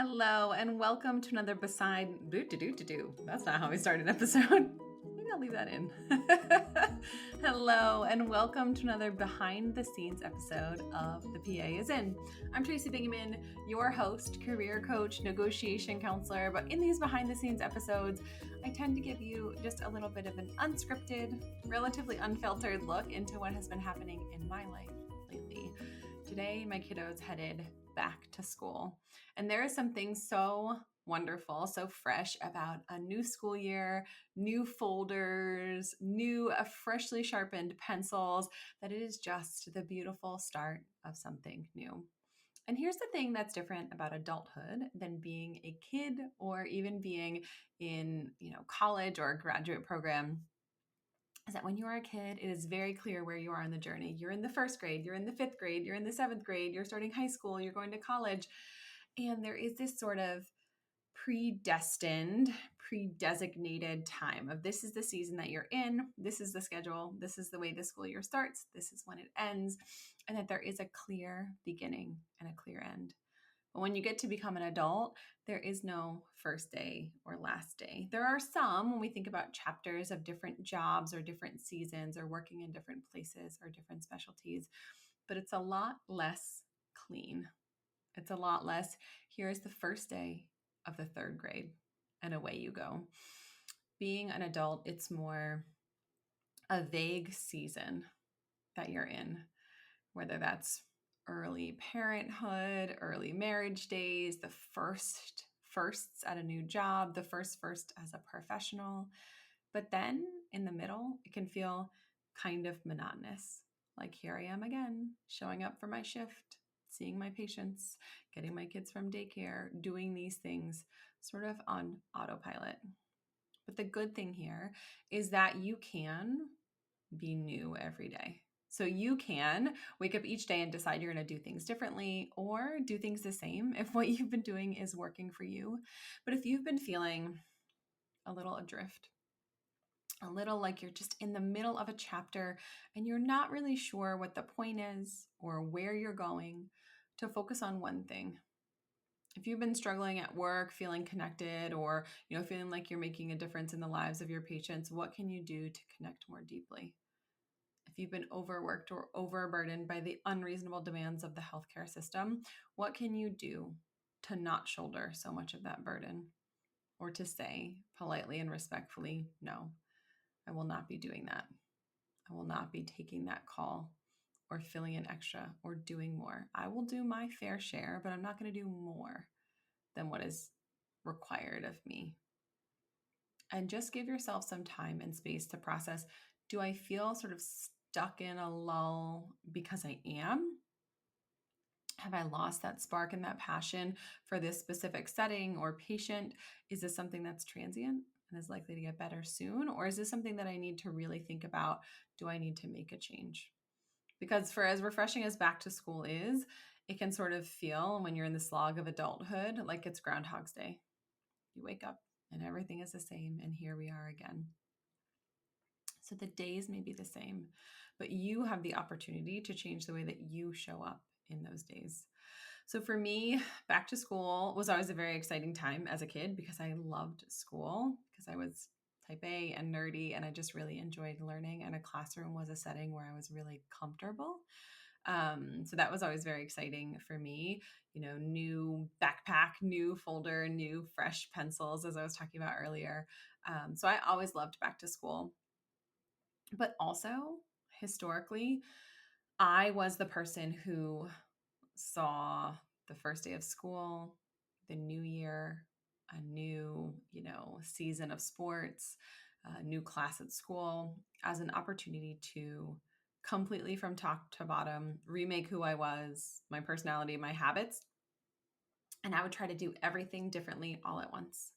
Hello and welcome to another beside do. That's not how we start an episode. Maybe I'll leave that in. Hello and welcome to another behind the scenes episode of The PA is In. I'm Tracy Bingaman, your host, career coach, negotiation counselor. But in these behind the scenes episodes, I tend to give you just a little bit of an unscripted, relatively unfiltered look into what has been happening in my life lately. Today, my kiddos headed back to school. And there is something so wonderful, so fresh about a new school year, new folders, new freshly sharpened pencils, that it is just the beautiful start of something new. And here's the thing that's different about adulthood than being a kid or even being in, college or a graduate program is that when you are a kid, it is very clear where you are in the journey. You're in the first grade, you're in the fifth grade, you're in the seventh grade, you're starting high school, you're going to college. And there is this sort of predestined, pre-designated time of this is the season that you're in, this is the schedule, this is the way the school year starts, this is when it ends, and that there is a clear beginning and a clear end. But when you get to become an adult, there is no first day or last day. There are some when we think about chapters of different jobs or different seasons or working in different places or different specialties, but it's a lot less clean. It's a lot less, here's the first day of the third grade, and away you go. Being an adult, it's more a vague season that you're in, whether that's early parenthood, early marriage days, the firsts at a new job, the first as a professional. But then in the middle, it can feel kind of monotonous. Like here I am again, showing up for my shift, seeing my patients, getting my kids from daycare, doing these things sort of on autopilot. But the good thing here is that you can be new every day. So you can wake up each day and decide you're going to do things differently or do things the same if what you've been doing is working for you. But if you've been feeling a little adrift, a little like you're just in the middle of a chapter and you're not really sure what the point is or where you're going, to focus on one thing. If you've been struggling at work, feeling connected, or feeling like you're making a difference in the lives of your patients, what can you do to connect more deeply? If you've been overworked or overburdened by the unreasonable demands of the healthcare system, what can you do to not shoulder so much of that burden? Or to say politely and respectfully, no, I will not be doing that. I will not be taking that call or filling in extra or doing more. I will do my fair share, but I'm not going to do more than what is required of me. And just give yourself some time and space to process. Do I feel sort of stuck in a lull because I am? Have I lost that spark and that passion for this specific setting or patient? Is this something that's transient and is likely to get better soon? Or is this something that I need to really think about? Do I need to make a change? Because for as refreshing as back to school is, it can sort of feel when you're in the slog of adulthood like it's Groundhog's Day. You wake up and everything is the same, and here we are again. So the days may be the same, but you have the opportunity to change the way that you show up in those days. So for me, back to school was always a very exciting time as a kid because I loved school, because I was type A and nerdy, and I just really enjoyed learning, and a classroom was a setting where I was really comfortable. So that was always very exciting for me, new backpack, new folder, new fresh pencils, as I was talking about earlier. So I always loved back to school. But also, historically, I was the person who saw the first day of school, the new year, a new, season of sports, a new class at school as an opportunity to completely from top to bottom remake who I was, my personality, my habits. And I would try to do everything differently all at once.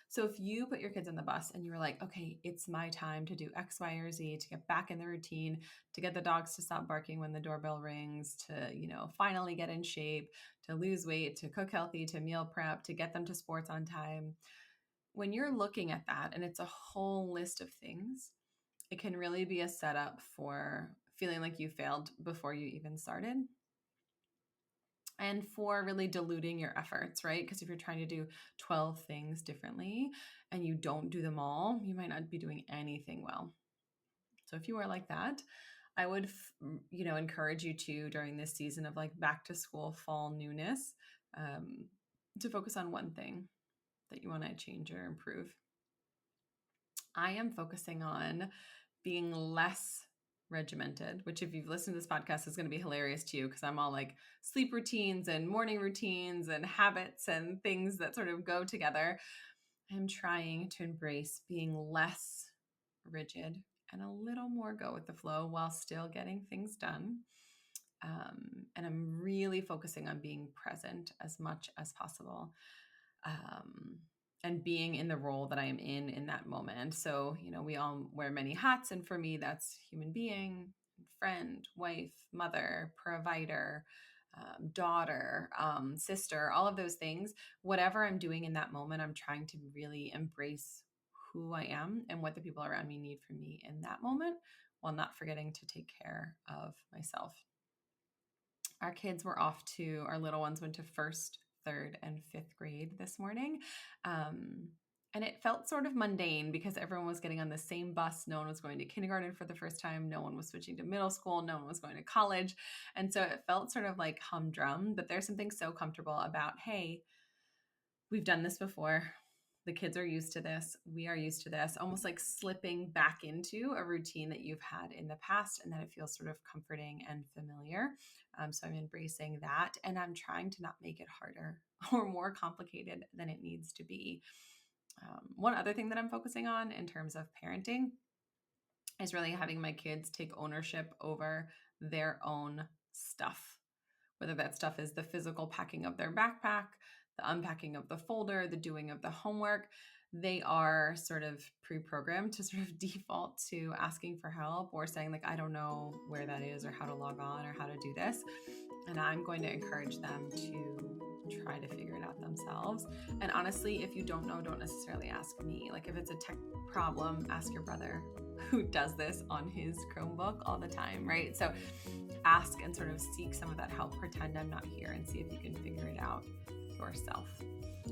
So if you put your kids on the bus and you were like, okay, it's my time to do X, Y, or Z, to get back in the routine, to get the dogs to stop barking when the doorbell rings, to, finally get in shape, to lose weight, to cook healthy, to meal prep, to get them to sports on time. When you're looking at that and it's a whole list of things, it can really be a setup for feeling like you failed before you even started. and for really diluting your efforts, right? Because if you're trying to do 12 things differently and you don't do them all, you might not be doing anything well. So if you are like that, I would, encourage you to, during this season of like back to school, fall newness, to focus on one thing that you want to change or improve. I am focusing on being less regimented, which if you've listened to this podcast is going to be hilarious to you because I'm all like sleep routines and morning routines and habits and things that sort of go together. I'm trying to embrace being less rigid and a little more go with the flow while still getting things done. And I'm really focusing on being present as much as possible. And being in the role that I am in that moment. So, we all wear many hats. And for me, that's human being, friend, wife, mother, provider, daughter, sister, all of those things. Whatever I'm doing in that moment, I'm trying to really embrace who I am and what the people around me need from me in that moment, while not forgetting to take care of myself. Our kids were off to, our little ones went to first, third, and fifth grade this morning. And it felt sort of mundane because everyone was getting on the same bus. No one was going to kindergarten for the first time. No one was switching to middle school. No one was going to college. And so it felt sort of like humdrum, but there's something so comfortable about, hey, we've done this before. The kids are used to this. We are used to this, almost like slipping back into a routine that you've had in the past and that it feels sort of comforting and familiar. So I'm embracing that, and I'm trying to not make it harder or more complicated than it needs to be. One other thing that I'm focusing on in terms of parenting is really having my kids take ownership over their own stuff, whether that stuff is the physical packing of their backpack, the unpacking of the folder, the doing of the homework. They are sort of pre-programmed to sort of default to asking for help or saying like, I don't know where that is or how to log on or how to do this. And I'm going to encourage them to try to figure it out themselves. And honestly, if you don't know, don't necessarily ask me. Like if it's a tech problem, ask your brother who does this on his Chromebook all the time, right? So ask and sort of seek some of that help. Pretend I'm not here and see if you can figure it out yourself.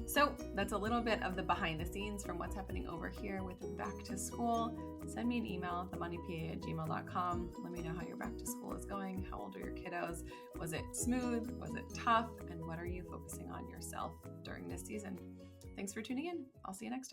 So that's a little bit of the behind the scenes from what's happening over here with back to school. Send me an email, themoneypa@gmail.com. Let me know how your back to school is going. How old are your kiddos? Was it smooth? Was it tough? And what are you focusing on yourself during this season? Thanks for tuning in. I'll see you next time.